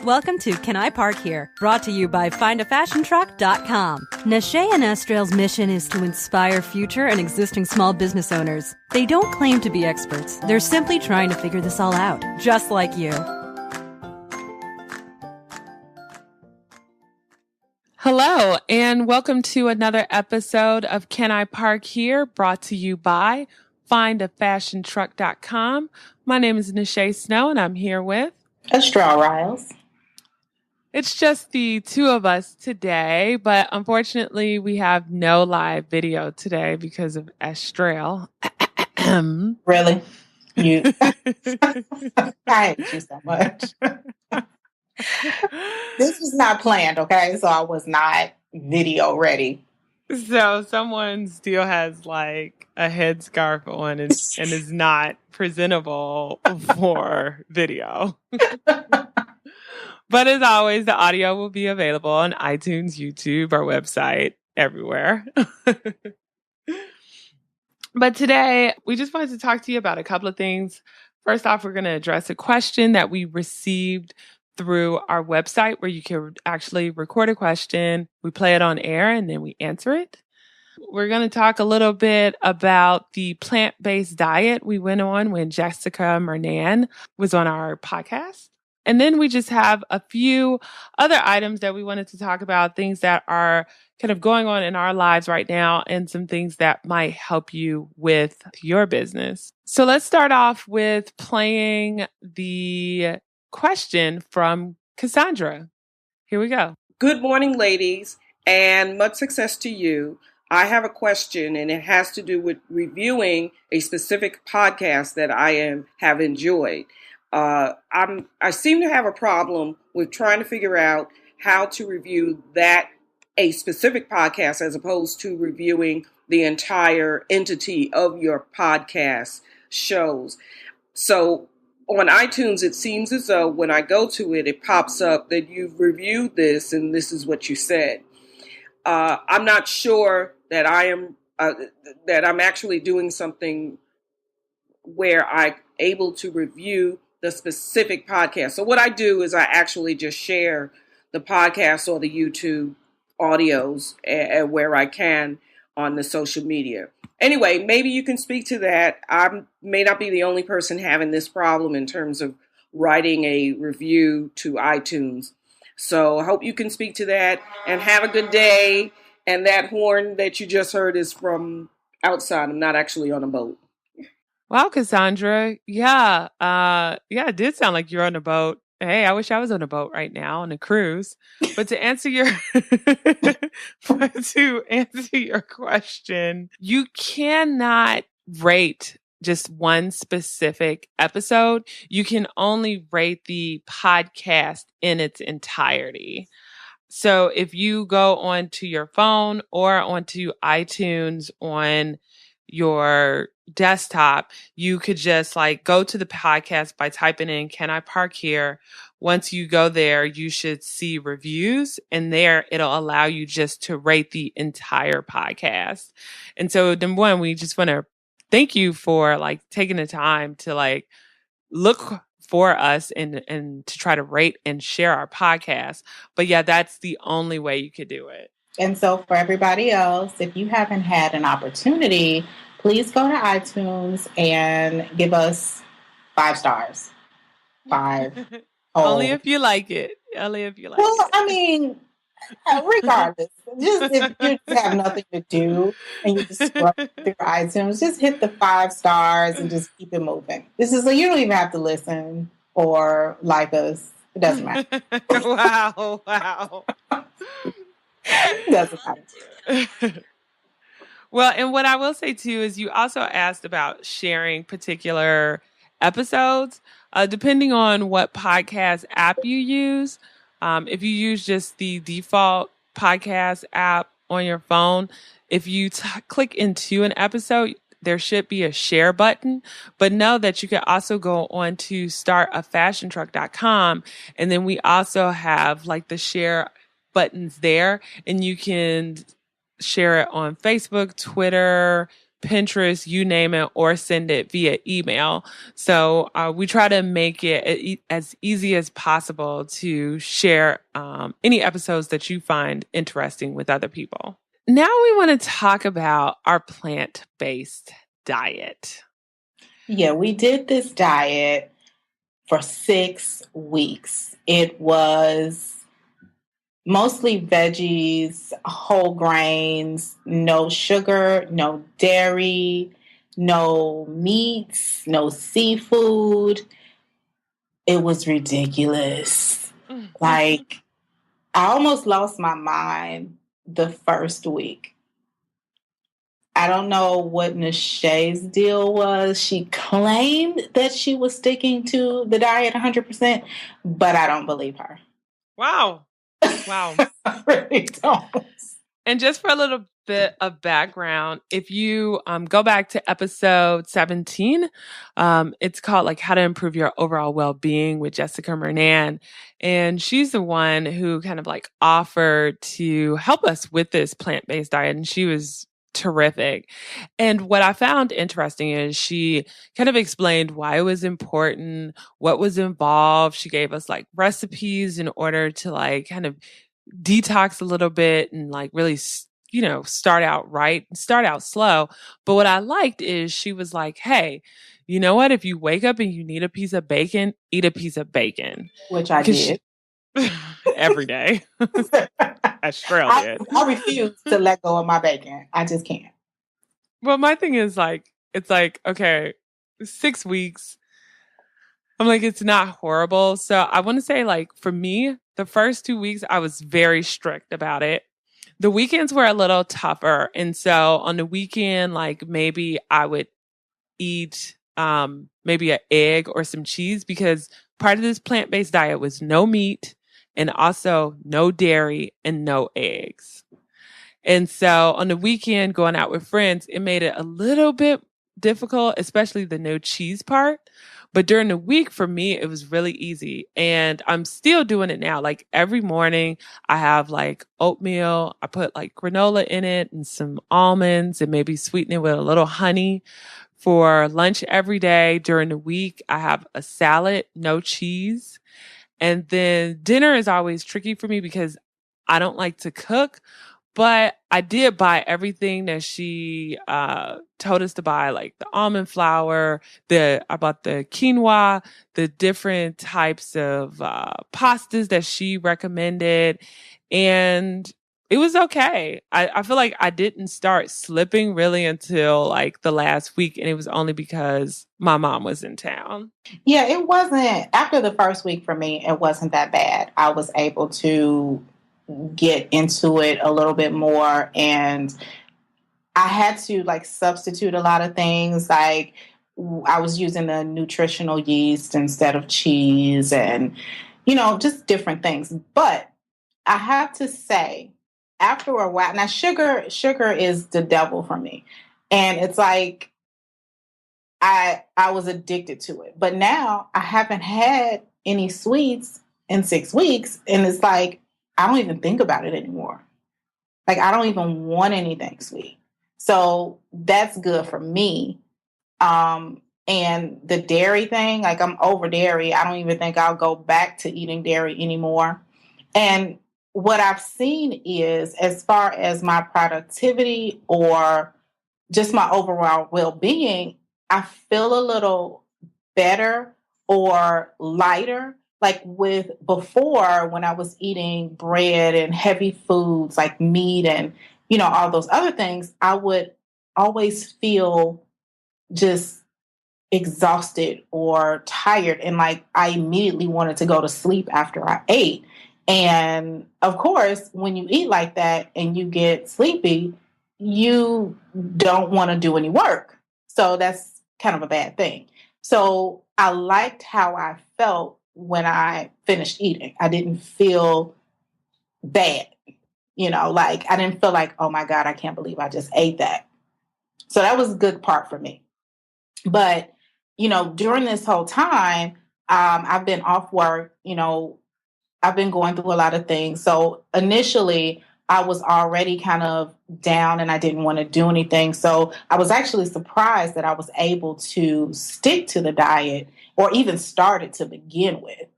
Welcome to Can I Park Here? Brought to you by FindAFashionTruck.com. Nashay and Estrell's mission is to inspire future and existing small business owners. They don't claim to be experts. They're simply trying to figure this all out, just like you. Hello, and welcome to another episode of Can I Park Here? Brought to you by FindAFashionTruck.com. My name is Nashay Snow, and I'm here with Estrell Riles. It's just the two of us today, but unfortunately we have no live video today because of Estrell. Really? You? I hate you so much. This was not planned, okay? So I was not video ready. So someone still has like a headscarf on and is not presentable for video. But as always, the audio will be available on iTunes, YouTube, our website, everywhere. But today, we just wanted to talk to you about a couple of things. First off, we're going to address a question that we received through our website where you can actually record a question. We play it on air and then we answer it. We're going to talk a little bit about the plant-based diet we went on when Jessica Murnane was on our podcast. And then we just have a few other items that we wanted to talk about, things that are kind of going on in our lives right now and some things that might help you with your business. So let's start off with playing the question from Cassandra. Here we go. Good morning, ladies, and much success to you. I have a question, and it has to do with reviewing a specific podcast that I have enjoyed. I seem to have a problem with trying to figure out how to review a specific podcast as opposed to reviewing the entire entity of your podcast shows. So on iTunes, it seems as though when I go to it, it pops up that you've reviewed this and this is what you said. I'm not sure that that I'm actually doing something where I'm able to review the specific podcast. So what I do is I actually just share the podcast or the YouTube audios where I can on the social media. Anyway, maybe you can speak to that. I may not be the only person having this problem in terms of writing a review to iTunes. So I hope you can speak to that and have a good day. And that horn that you just heard is from outside. I'm not actually on a boat. Wow, Cassandra. Yeah. It did sound like you're on a boat. Hey, I wish I was on a boat right now on a cruise. But to answer your question, you cannot rate just one specific episode. You can only rate the podcast in its entirety. So if you go onto your phone or onto iTunes on your desktop, you could just like go to the podcast by typing in Can I Park Here? Once you go there, you should see reviews, and there it'll allow you just to rate the entire podcast. And so number one, we just want to thank you for like taking the time to like look for us and to try to rate and share our podcast. But yeah, that's the only way you could do it. And so for everybody else, if you haven't had an opportunity, please go to iTunes and give us 5 stars. 5. Only if you like it. Only if you like it. Well, I mean, regardless, just if you just have nothing to do and you just scroll through iTunes, just hit the 5 stars and just keep it moving. This is you don't even have to listen or like us. It doesn't matter. Wow. It doesn't matter. Well, and what I will say too is you also asked about sharing particular episodes. Depending on what podcast app you use, if you use just the default podcast app on your phone, if you click into an episode, there should be a share button. But know that you can also go on to startafashiontruck.com, and then we also have like the share buttons there, and you can share it on Facebook, Twitter, Pinterest, you name it, or send it via email. So we try to make it as easy as possible to share any episodes that you find interesting with other people. Now we want to talk about our plant-based diet. Yeah, we did this diet for 6 weeks. It was mostly veggies, whole grains, no sugar, no dairy, no meats, no seafood. It was ridiculous. Like, I almost lost my mind the first week. I don't know what Nashae's deal was. She claimed that she was sticking to the diet 100%, but I don't believe her. Wow. Wow. I really don't. And just for a little bit of background, if you go back to episode 17, it's called like How to Improve Your Overall Well-Being with Jessica Murnane. And she's the one who kind of like offered to help us with this plant-based diet. And she was terrific. And what I found interesting is she kind of explained why it was important, what was involved. She gave us like recipes in order to like kind of detox a little bit and like really, start out slow. But what I liked is she was like, hey, you know what? If you wake up and you need a piece of bacon, eat a piece of bacon. Which I did. Every day. As Shrell did. I refuse to let go of my bacon. I just can't. Well, my thing is like, it's like, okay, 6 weeks. I'm like, it's not horrible. So I want to say like for me, the first 2 weeks, I was very strict about it. The weekends were a little tougher. And so on the weekend, like maybe I would eat maybe an egg or some cheese because part of this plant-based diet was no meat and also no dairy and no eggs. And so on the weekend, going out with friends, it made it a little bit difficult, especially the no cheese part. But during the week, for me, it was really easy. And I'm still doing it now. Like every morning, I have like oatmeal. I put like granola in it and some almonds and maybe sweeten it with a little honey. For lunch every day during the week, I have a salad, no cheese. And then dinner is always tricky for me because I don't like to cook. But I did buy everything that she told us to buy, like the almond flour, I bought the quinoa, the different types of pastas that she recommended. And it was okay. I feel like I didn't start slipping really until like the last week. And it was only because my mom was in town. Yeah, it wasn't, after the first week for me, it wasn't that bad. I was able to get into it a little bit more, and I had to like substitute a lot of things. Like I was using the nutritional yeast instead of cheese and, just different things. But I have to say, after a while, now sugar is the devil for me. And it's like, I was addicted to it, but now I haven't had any sweets in 6 weeks. And it's like, I don't even think about it anymore. Like, I don't even want anything sweet. So that's good for me. And the dairy thing, like I'm over dairy. I don't even think I'll go back to eating dairy anymore. And what I've seen is, as far as my productivity or just my overall well-being, I feel a little better or lighter. Like with before, when I was eating bread and heavy foods like meat and, all those other things, I would always feel just exhausted or tired. And like I immediately wanted to go to sleep after I ate. And of course, when you eat like that and you get sleepy, you don't want to do any work. So that's kind of a bad thing. So I liked how I felt when I finished eating. I didn't feel bad, like I didn't feel like, oh my God, I can't believe I just ate that. So that was a good part for me. But, during this whole time, I've been off work, I've been going through a lot of things. So initially I was already kind of down and I didn't want to do anything. So I was actually surprised that I was able to stick to the diet or even start it to begin with.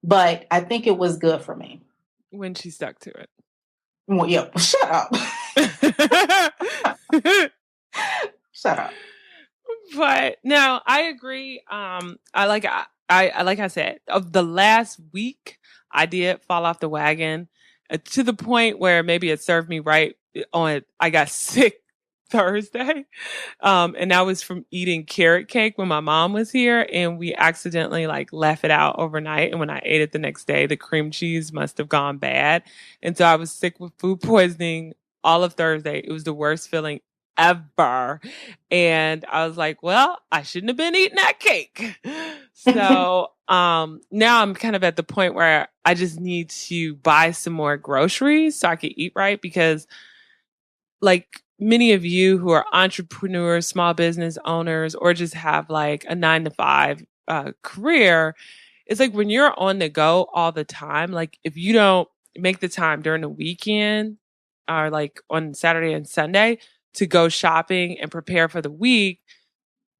But I think it was good for me. When she stuck to it. Well, yeah, shut up. Shut up. But no, I agree. I like I said, of the last week, I did fall off the wagon to the point where maybe it served me right on. I got sick Thursday, and that was from eating carrot cake when my mom was here, and we accidentally like left it out overnight. And when I ate it the next day, the cream cheese must have gone bad, and so I was sick with food poisoning all of Thursday. It was the worst feeling ever. And I was like, well, I shouldn't have been eating that cake. So now I'm kind of at the point where I just need to buy some more groceries so I can eat right, because like many of you who are entrepreneurs, small business owners, or just have like a 9 to 5 career, it's like when you're on the go all the time, like if you don't make the time during the weekend or like on Saturday and Sunday to go shopping and prepare for the week,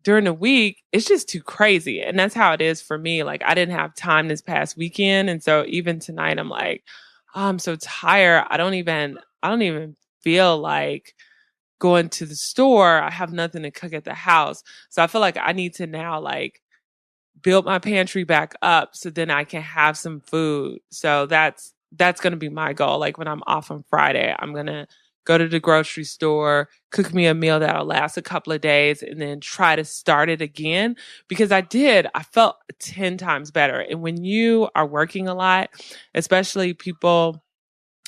during the week, it's just too crazy. And that's how it is for me. Like I didn't have time this past weekend. And so even tonight, I'm like, oh, I'm so tired. I don't even feel like going to the store. I have nothing to cook at the house. So I feel like I need to now like build my pantry back up so then I can have some food. So that's going to be my goal. Like when I'm off on Friday, I'm going to go to the grocery store, cook me a meal that'll last a couple of days, and then try to start it again. Because I felt 10 times better. And when you are working a lot, especially people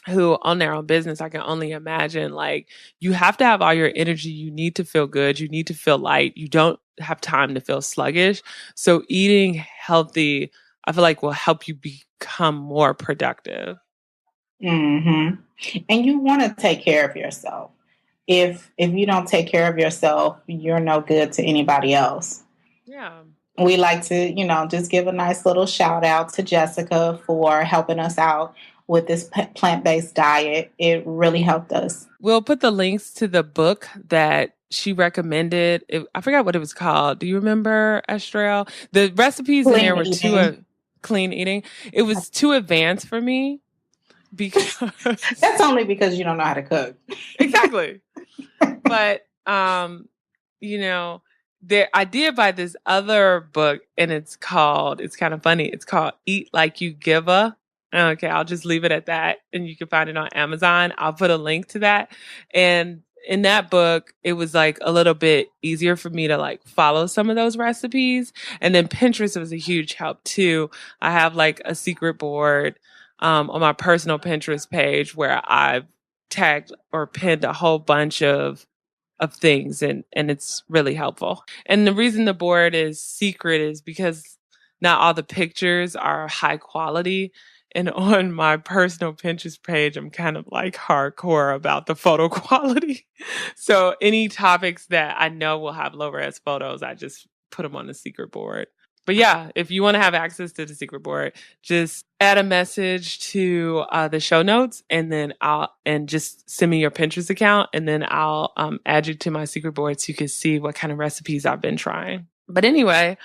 who own their own business, I can only imagine, like, you have to have all your energy. You need to feel good. You need to feel light. You don't have time to feel sluggish. So eating healthy, I feel like will help you become more productive. Mm-hmm. And you want to take care of yourself. If you don't take care of yourself, you're no good to anybody else. Yeah. We like to, just give a nice little shout out to Jessica for helping us out with this plant-based diet. It really helped us. We'll put the links to the book that she recommended. I forgot what it was called. Do you remember, Estrelle? The recipes in there were too clean eating. It was too advanced for me because that's only because you don't know how to cook. Exactly. But I did buy this other book, and it's kind of funny. It's called Eat Like You Giver. Okay, I'll just leave it at that. And you can find it on Amazon. I'll put a link to that. And in that book, it was like a little bit easier for me to like follow some of those recipes. And then Pinterest was a huge help too. I have like a secret board on my personal Pinterest page where I've tagged or pinned a whole bunch of things, and it's really helpful. And the reason the board is secret is because not all the pictures are high quality. And on my personal Pinterest page, I'm kind of like hardcore about the photo quality. So any topics that I know will have low res photos, I just put them on the secret board. But yeah, if you want to have access to the secret board, just add a message to the show notes, and then just send me your Pinterest account, and then I'll add you to my secret board so you can see what kind of recipes I've been trying. But anyway,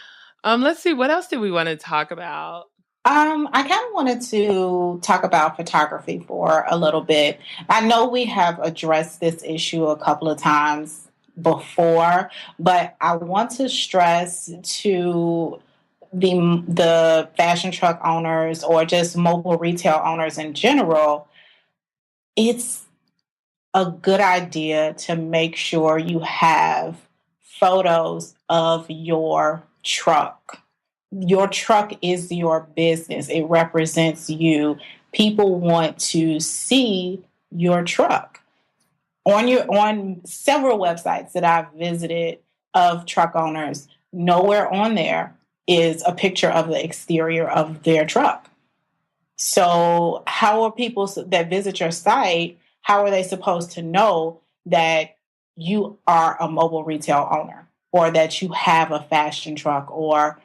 let's see, what else did we want to talk about? I kind of wanted to talk about photography for a little bit. I know we have addressed this issue a couple of times before, but I want to stress to the fashion truck owners or just mobile retail owners in general, it's a good idea to make sure you have photos of your truck. Your truck is your business. It represents you. People want to see your truck. On several websites that I've visited of truck owners, nowhere on there is a picture of the exterior of their truck. So how are people that visit your site, how are they supposed to know that you are a mobile retail owner or that you have a fashion truck or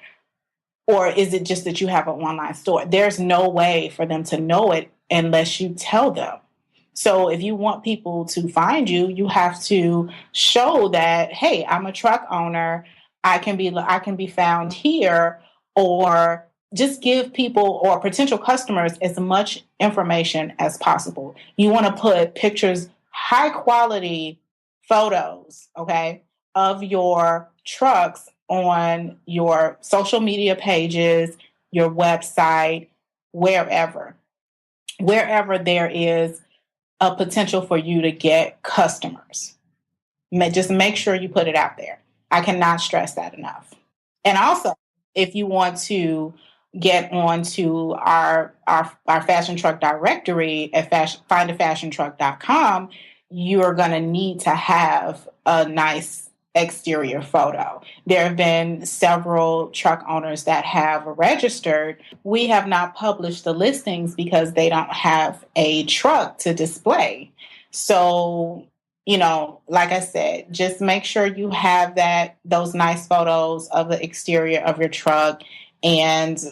is it just that you have an online store? There's no way for them to know it unless you tell them. So if you want people to find you, you have to show that, hey, I'm a truck owner. I can be found here, or just give people or potential customers as much information as possible. You want to put pictures, high quality photos, okay, of your trucks on your social media pages, your website, wherever there is a potential for you to get customers. Just make sure you put it out there. I cannot stress that enough. And also, if you want to get onto our fashion truck directory at findafashiontruck.com, you're going to need to have a nice exterior photo. There have been several truck owners that have registered. We have not published the listings because they don't have a truck to display. So, like I said, just make sure you have those nice photos of the exterior of your truck, and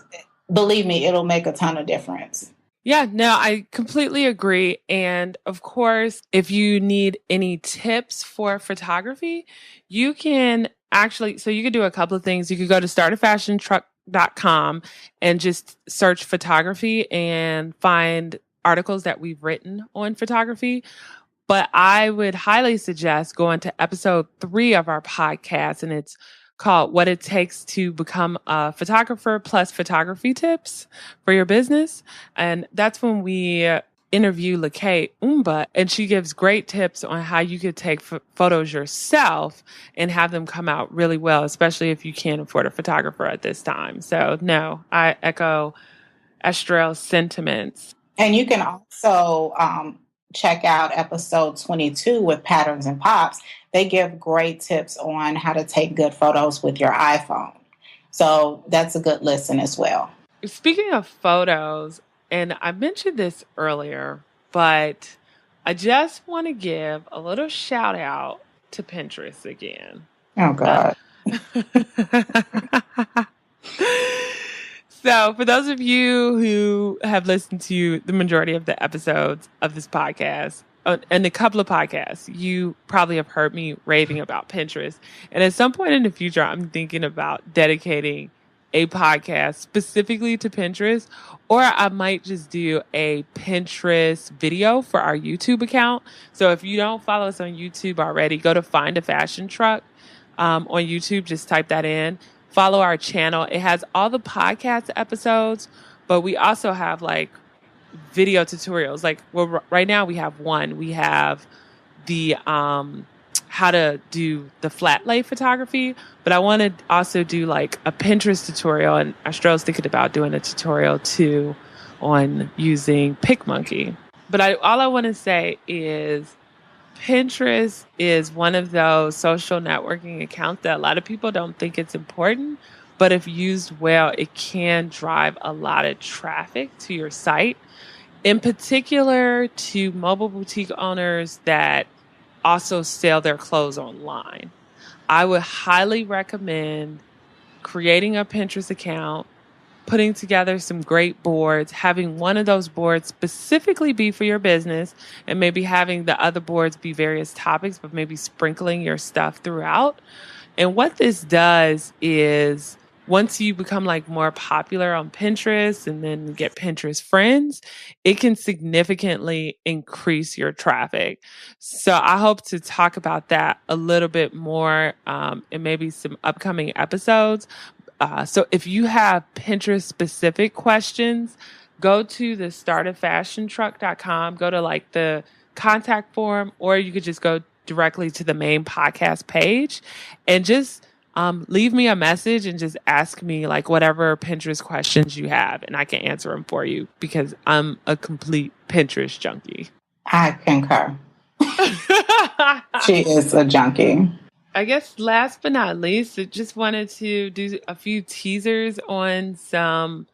believe me, it'll make a ton of difference. Yeah, no, I completely agree. And of course, if you need any tips for photography, you can you could do a couple of things. You could go to startafashiontruck.com and just search photography and find articles that we've written on photography. But I would highly suggest going to episode 3 of our podcast, and it's called What It Takes to Become a Photographer plus Photography Tips for Your Business. And that's when we interview Lakay Umba, and she gives great tips on how you could take photos yourself and have them come out really well, especially if you can't afford a photographer at this time. So no, I echo Estrell's sentiments. And you can also check out episode 22 with Patterns and Pops. They give great tips on how to take good photos with your iPhone. So that's a good listen as well. Speaking of photos, and I mentioned this earlier, but I just want to give a little shout out to Pinterest again. Oh, God. So for those of you who have listened to the majority of the episodes of this podcast, and a couple of podcasts, you probably have heard me raving about Pinterest. And at some point in the future, I'm thinking about dedicating a podcast specifically to Pinterest, or I might just do a Pinterest video for our YouTube account. So if you don't follow us on YouTube already, go to Find a Fashion Truck on YouTube. Just type that in. Follow our channel. It has all the podcast episodes, but we also have video tutorials. Right now we have one. We have the how to do the flat lay photography, but I want to also do a Pinterest tutorial, and Astrell's thinking about doing a tutorial too on using PicMonkey. But all I want to say is Pinterest is one of those social networking accounts that a lot of people don't think it's important, but if used well, it can drive a lot of traffic to your site, in particular to mobile boutique owners that also sell their clothes online. I would highly recommend creating a Pinterest account, putting together some great boards, having one of those boards specifically be for your business, and maybe having the other boards be various topics, but maybe sprinkling your stuff throughout. And what this does is once you become more popular on Pinterest and then get Pinterest friends, it can significantly increase your traffic. So I hope to talk about that a little bit more in maybe some upcoming episodes. So if you have Pinterest specific questions, go to the startafashiontruck.com, go to the contact form, or you could just go directly to the main podcast page and just leave me a message and just ask me whatever Pinterest questions you have, and I can answer them for you because I'm a complete Pinterest junkie. I concur. She is a junkie. I guess last but not least, I just wanted to do a few teasers on some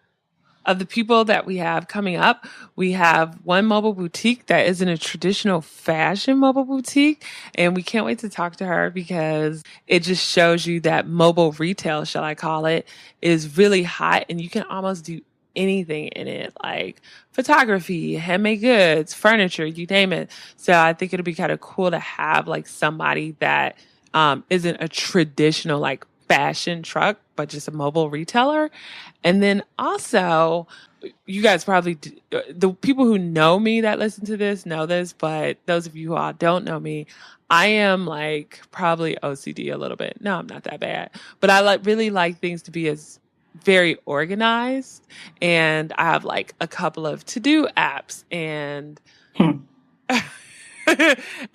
of the people that we have coming up. We have one mobile boutique that isn't a traditional fashion mobile boutique, and we can't wait to talk to her because it just shows you that mobile retail, shall I call it, is really hot, and you can almost do anything in it, like photography, handmade goods, furniture, you name it. So I think it'll be kind of cool to have like somebody that isn't a traditional like fashion truck, but just a mobile retailer. And then also, you guys probably, the people who know me that listen to this know this, but those of you who all don't know me, I am like probably OCD a little bit. No, I'm not that bad, but I really like things to be as very organized. And I have like a couple of to-do apps, and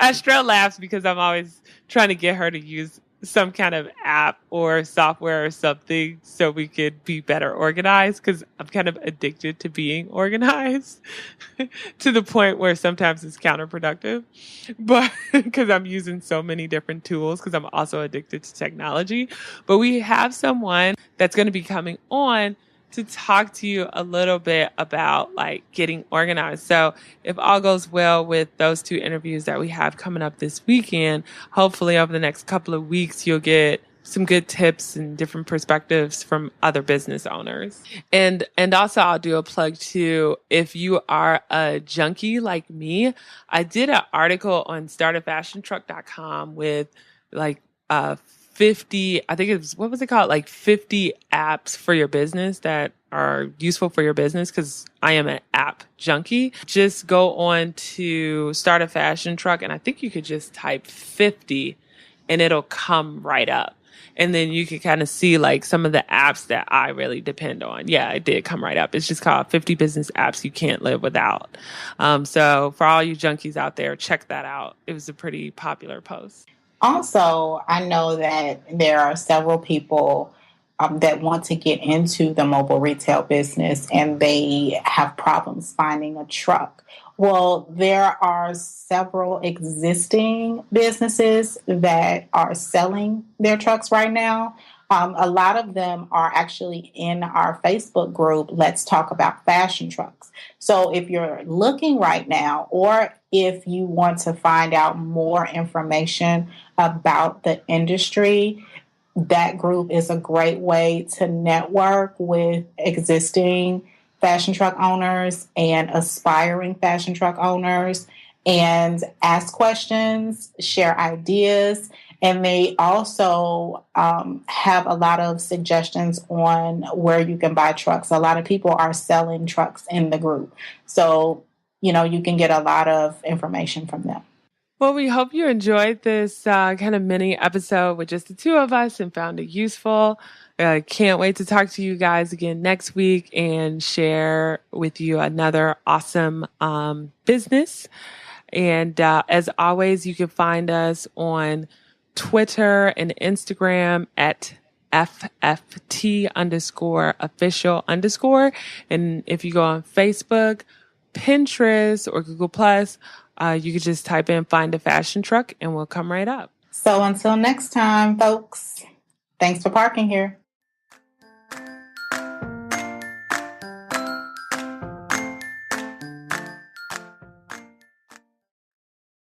Estrella laughs because I'm always trying to get her to use some kind of app or software or something so we could be better organized, because I'm kind of addicted to being organized to the point where sometimes it's counterproductive, but because I'm using so many different tools, because I'm also addicted to technology. But we have someone that's going to be coming on to talk to you a little bit about like getting organized. So if all goes well with those 2 interviews that we have coming up this weekend, hopefully over the next couple of weeks, you'll get some good tips and different perspectives from other business owners. And also I'll do a plug too. If you are a junkie like me, I did an article on startafashiontruck.com with like 50, I think it was, what was it called? Like 50 apps for your business that are useful for your business, because I am an app junkie. Just go on to Start a Fashion Truck, and I think you could just type 50 and it'll come right up. And then you can kind of see like some of the apps that I really depend on. Yeah, it did come right up. It's just called 50 Business Apps You Can't Live Without. So for all you junkies out there, check that out. It was a pretty popular post. Also, I know that there are several people that want to get into the mobile retail business and they have problems finding a truck. Well, there are several existing businesses that are selling their trucks right now. A lot of them are actually in our Facebook group, Let's Talk About Fashion Trucks. So if you're looking right now, or if you want to find out more information about the industry, that group is a great way to network with existing fashion truck owners and aspiring fashion truck owners and ask questions, share ideas. And they also have a lot of suggestions on where you can buy trucks. A lot of people are selling trucks in the group. So, you can get a lot of information from them. Well, we hope you enjoyed this kind of mini episode with just the 2 of us and found it useful. Can't wait to talk to you guys again next week and share with you another awesome business. And as always, you can find us on Twitter and Instagram at FFT_official_. And if you go on Facebook, Pinterest, or Google Plus, you could just type in Find a Fashion Truck and we'll come right up. So until next time, folks, thanks for parking here.